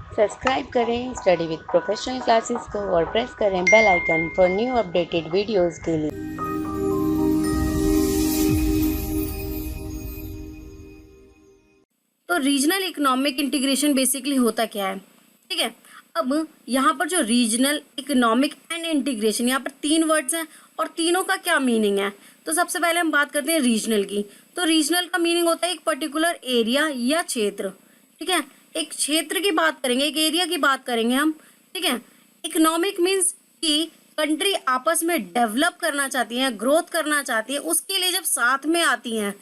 Subscribe करें study with professional classes को और प्रेस करें bell icon for new updated videos के लिए। तो रीजनल इकोनॉमिक इंटीग्रेशन बेसिकली होता क्या है, ठीक है। अब यहाँ पर जो रीजनल इकोनॉमिक एंड इंटीग्रेशन, यहाँ पर तीन वर्ड्स हैं और तीनों का क्या मीनिंग है। तो सबसे पहले हम बात करते हैं रीजनल की। तो रीजनल का मीनिंग होता है एक पर्टिकुलर एरिया या क्षेत्र, ठीक है। एक क्षेत्र की बात करेंगे, एक एरिया की बात करेंगे हम, ठीक है। इकोनॉमिक मीन्स कि कंट्री आपस में डेवलप करना चाहती है, ग्रोथ करना चाहती है, उसके लिए जब साथ में आती हैं,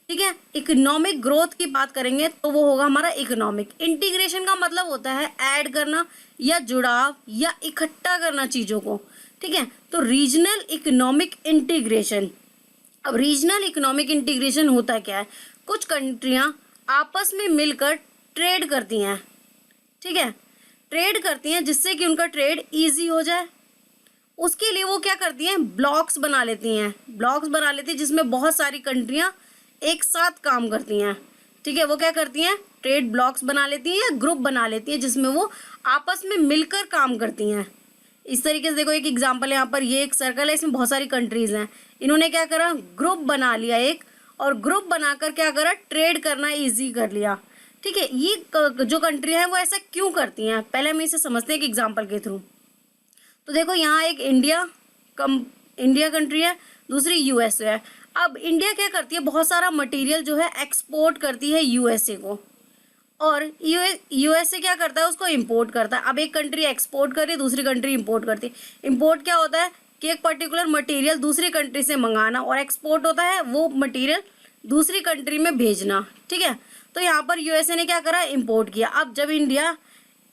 ठीक है। इकोनॉमिक ग्रोथ की बात करेंगे तो वो होगा हमारा इकोनॉमिक। इंटीग्रेशन का मतलब होता है ऐड करना या जुड़ाव या इकट्ठा करना चीजों को, ठीक है। तो रीजनल इकोनॉमिक इंटीग्रेशन, अब रीजनल इकोनॉमिक इंटीग्रेशन होता क्या है, कुछ कंट्रियां आपस में मिलकर ट्रेड करती हैं, ठीक है। ट्रेड करती हैं जिससे कि उनका ट्रेड इजी हो जाए। उसके लिए वो क्या करती हैं, ब्लॉक्स बना लेती हैं, ब्लॉक्स बना लेती हैं जिसमें बहुत सारी कंट्रियां एक साथ काम करती हैं, ठीक है। वो क्या करती हैं, ट्रेड ब्लॉक्स बना लेती हैं या ग्रुप बना लेती हैं जिसमें वो आपस में मिलकर काम करती हैं। इस तरीके से देखो, एक एग्जांपल यहाँ पर, ये एक सर्कल है, इसमें बहुत सारी कंट्रीज हैं। इन्होंने क्या करा, ग्रुप बना लिया एक, और ग्रुप बनाकर क्या करा, ट्रेड करना इजी कर लिया, ठीक है। ये जो कंट्री है वो ऐसा क्यों करती हैं, पहले हम इसे समझते हैं एक एग्जाम्पल के थ्रू। तो देखो यहाँ एक इंडिया कंट्री है, दूसरी यूएसए है। अब इंडिया क्या करती है, बहुत सारा मटेरियल जो है एक्सपोर्ट करती है यूएसए को, और यूएसए क्या करता है, उसको इंपोर्ट करता है। अब एक कंट्री एक्सपोर्ट कर रही है, दूसरी कंट्री इंपोर्ट करती है। इंपोर्ट क्या होता है कि एक पर्टिकुलर मटेरियल दूसरी कंट्री से मंगाना, और एक्सपोर्ट होता है वो मटेरियल दूसरी कंट्री में भेजना, ठीक है। तो यहाँ पर यूएसए ने क्या करा, इंपोर्ट किया। अब जब इंडिया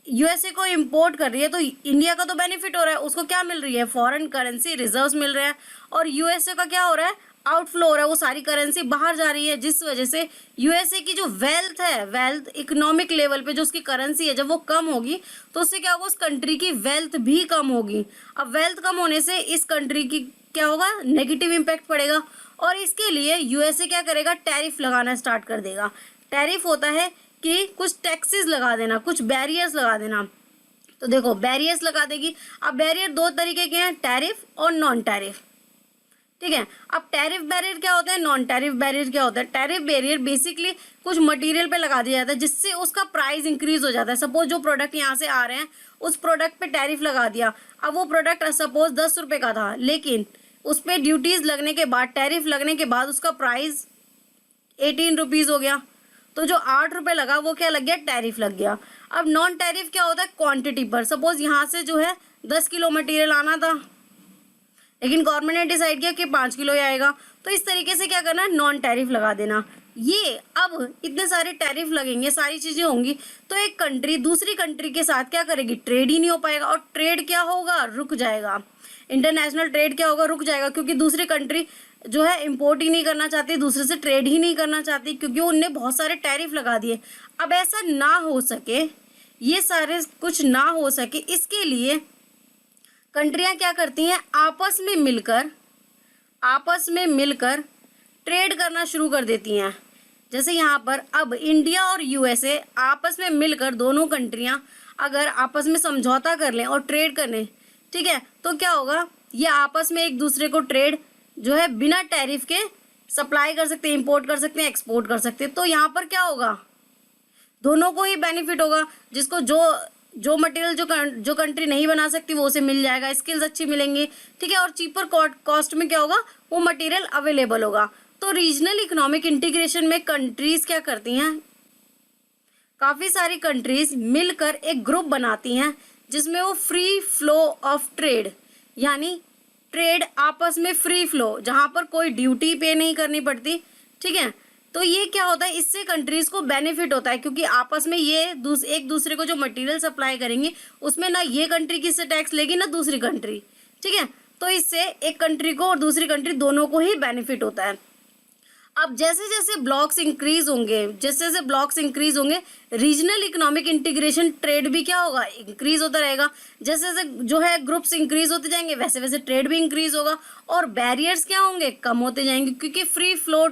यूएसए को इंपोर्ट कर रही है तो इंडिया का तो बेनिफिट हो रहा है, उसको क्या मिल रही है, फॉरेन करेंसी रिजर्व्स मिल रहा है। और यूएसए का क्या हो रहा है, आउटफ्लो हो रहा है, वो सारी करेंसी बाहर जा रही है, जिस वजह से यूएसए की जो वेल्थ है, वेल्थ इकोनॉमिक लेवल पे जो उसकी करेंसी है, जब वो कम होगी तो उससे क्या होगा, उस कंट्री की वेल्थ भी कम होगी। अब वेल्थ कम होने से इस कंट्री की क्या होगा, नेगेटिव इम्पैक्ट पड़ेगा, और इसके लिए यूएसए क्या करेगा, टैरिफ लगाना स्टार्ट कर देगा। टैरिफ होता है कि कुछ टैक्सेस लगा देना, कुछ बैरियर्स लगा देना। तो देखो बैरियर्स लगा देगी। अब बैरियर दो तरीके के हैं, टैरिफ और नॉन टैरिफ, ठीक है। अब टैरिफ बैरियर क्या होता है, नॉन टैरिफ बैरियर क्या होता है। टैरिफ बैरियर बेसिकली कुछ मटेरियल पे लगा दिया जाता है जिससे उसका प्राइस इंक्रीज हो जाता है। सपोज जो प्रोडक्ट यहाँ से आ रहे हैं उस प्रोडक्ट पे टैरिफ लगा दिया। अब वो प्रोडक्ट सपोज 10 रुपये का था, लेकिन उस पर ड्यूटीज लगने के बाद, टैरिफ लगने के बाद उसका प्राइस 18 रुपीज़ हो गया। तो जो 8 रुपये लगा वो क्या लग गया, टैरिफ लग गया। अब नॉन टैरिफ क्या होता है, क्वांटिटी पर। सपोज यहाँ से जो है 10 किलो मटेरियल आना था, लेकिन गवर्नमेंट ने डिसाइड किया कि 5 किलो ही आएगा, तो इस तरीके से क्या करना है, नॉन टैरिफ लगा देना। ये अब इतने सारे टैरिफ लगेंगे, सारी चीजें होंगी, तो एक कंट्री दूसरी कंट्री के साथ क्या करेगी, ट्रेड ही नहीं हो पाएगा, और ट्रेड क्या होगा, रुक जाएगा। इंटरनेशनल ट्रेड क्या होगा, रुक जाएगा, क्योंकि दूसरी कंट्री जो है इंपोर्ट ही नहीं करना चाहती, दूसरे से ट्रेड ही नहीं करना चाहती, क्योंकि उनने बहुत सारे टैरिफ लगा दिए। अब ऐसा ना हो सके, ये सारे कुछ ना हो सके, इसके लिए कंट्रियां क्या करती हैं, आपस में मिलकर ट्रेड करना शुरू कर देती हैं। जैसे यहाँ पर अब इंडिया और यूएसए आपस में मिलकर, दोनों कंट्रियां अगर आपस में समझौता कर लें और ट्रेड कर लें, ठीक है, तो क्या होगा, ये आपस में एक दूसरे को ट्रेड जो है बिना टैरिफ के सप्लाई कर सकते हैं, इंपोर्ट कर सकते हैं, एक्सपोर्ट कर सकते हैं। तो यहाँ पर क्या होगा, दोनों को ही बेनिफिट होगा। जिसको जो मटेरियल जो कंट्री नहीं बना सकती वो उसे मिल जाएगा, स्किल्स अच्छी मिलेंगी, ठीक है, और चीपर कॉस्ट में क्या होगा, वो मटेरियल अवेलेबल होगा। तो रीजनल इकोनॉमिक इंटीग्रेशन में कंट्रीज क्या करती हैं, काफी सारी कंट्रीज मिलकर एक ग्रुप बनाती हैं जिसमें वो फ्री फ्लो ऑफ ट्रेड, यानी ट्रेड आपस में फ्री फ्लो, जहां पर कोई ड्यूटी पे नहीं करनी पड़ती, ठीक है। तो ये क्या होता है, इससे कंट्रीज को बेनिफिट होता है, क्योंकि आपस में ये एक दूसरे को जो मटेरियल सप्लाई करेंगे उसमें ना ये कंट्री किससे टैक्स लेगी ना दूसरी कंट्री, ठीक है। तो इससे एक कंट्री को और दूसरी कंट्री दोनों को ही बेनिफिट होता है। अब जैसे जैसे ब्लॉक्स इंक्रीज होंगे, रीजनल इकोनॉमिक इंटीग्रेशन ट्रेड भी क्या होगा, इंक्रीज होता रहेगा। जैसे जैसे जो है ग्रुप्स इंक्रीज होते जाएंगे, वैसे वैसे ट्रेड भी इंक्रीज होगा, और बैरियर्स क्या होंगे, कम होते जाएंगे, क्योंकि फ्री फ्लो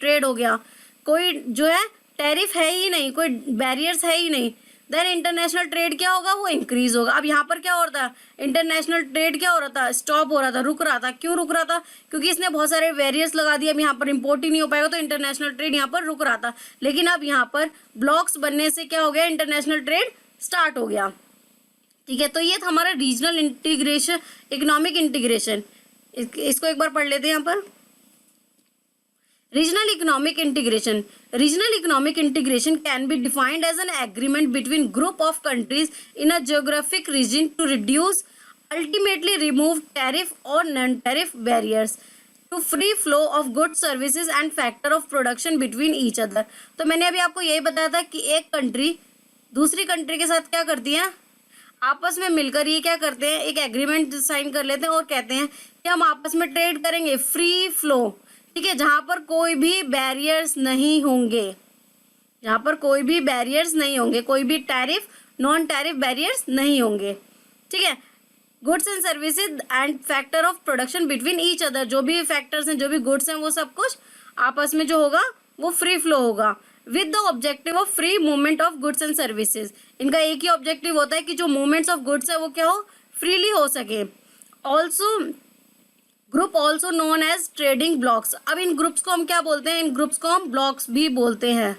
ट्रेड हो गया। कोई जो है टैरिफ है ही नहीं, कोई बैरियर्स है ही नहीं, देन इंटरनेशनल ट्रेड क्या होगा, वो इंक्रीज होगा। अब यहाँ पर क्या हो रहा था, इंटरनेशनल ट्रेड क्या हो रहा था, स्टॉप हो रहा था, रुक रहा था। क्यों रुक रहा था, क्योंकि इसने बहुत सारे बैरियर्स लगा दिए, अब यहाँ पर इंपोर्ट ही नहीं हो पाएगा, तो इंटरनेशनल ट्रेड यहाँ पर रुक रहा था। लेकिन अब यहाँ पर ब्लॉक्स बनने से क्या हो गया, इंटरनेशनल ट्रेड स्टार्ट हो गया। ठीक है, तो ये था हमारा रीजनल इंटीग्रेशन, इकोनॉमिक इंटीग्रेशन। इसको एक बार पढ़ लेते हैं यहाँ पर। Regional economic integration. Regional economic integration can be defined as an agreement between group of countries in a geographic region to reduce, ultimately remove tariff or non-tariff barriers to free flow of goods, services and factor of production between each other. तो मैंने अभी आपको यही बताया था कि एक country दूसरी कंट्री के साथ क्या करती है, आपस में मिलकर ये क्या करते हैं, एक एग्रीमेंट साइन कर लेते हैं और कहते हैं कि हम आपस में ट्रेड करेंगे, फ्री फ्लो। ठीक है, जहाँ पर कोई भी बैरियर्स नहीं होंगे, जहाँ पर कोई भी बैरियर्स नहीं होंगे, कोई भी टैरिफ नॉन टैरिफ बैरियर्स नहीं होंगे। ठीक है, goods and services and factor of production between each other, जो भी फैक्टर्स हैं, जो भी गुड्स हैं, वो सब कुछ आपस में जो होगा वो फ्री फ्लो होगा with the objective of free movement of goods and services. इनका एक ही ऑब्जेक्टिव होता है कि जो मूवमेंट्स ऑफ गुड्स है वो क्या हो, फ्रीली हो सके। Also group also known as trading blocks. अब इन ग्रुप्स को हम क्या बोलते हैं, इन ग्रुप्स को हम ब्लॉक्स भी बोलते हैं।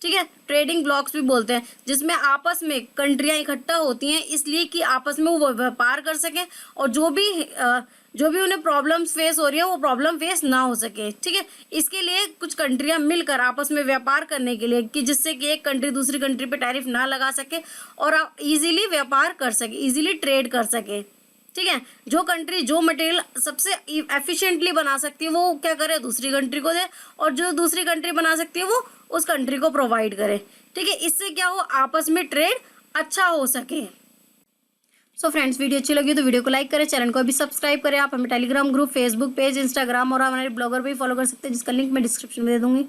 ठीक है, ट्रेडिंग ब्लॉक्स भी बोलते हैं, जिसमें आपस में कंट्रियां इकट्ठा होती हैं इसलिए कि आपस में वो व्यापार कर सकें और जो भी उन्हें प्रॉब्लम्स फेस हो रही है वो प्रॉब्लम फेस ना हो सके। ठीक है, इसके लिए कुछ कंट्रियां मिलकर आपस में व्यापार करने के लिए, कि जिससे कि एक कंट्री दूसरी कंट्री पे टैरिफ ना लगा सके और आप इजीली व्यापार कर सके, इजीली ट्रेड कर सके। ठीक है, जो कंट्री जो मटेरियल सबसे एफिशिएंटली बना सकती है वो क्या करे, दूसरी कंट्री को दे, और जो दूसरी कंट्री बना सकती है वो उस कंट्री को प्रोवाइड करे। ठीक है, इससे क्या हो, आपस में ट्रेड अच्छा हो सके। सो फ्रेंड्स, वीडियो अच्छी लगी तो वीडियो को लाइक करें, चैनल को भी सब्सक्राइब करें। आप हमें Telegram group, Facebook page, Instagram और हमारे ब्लॉगर पे फॉलो कर सकते हैं, जिसका लिंक मैं डिस्क्रिप्शन में दे दूंगी।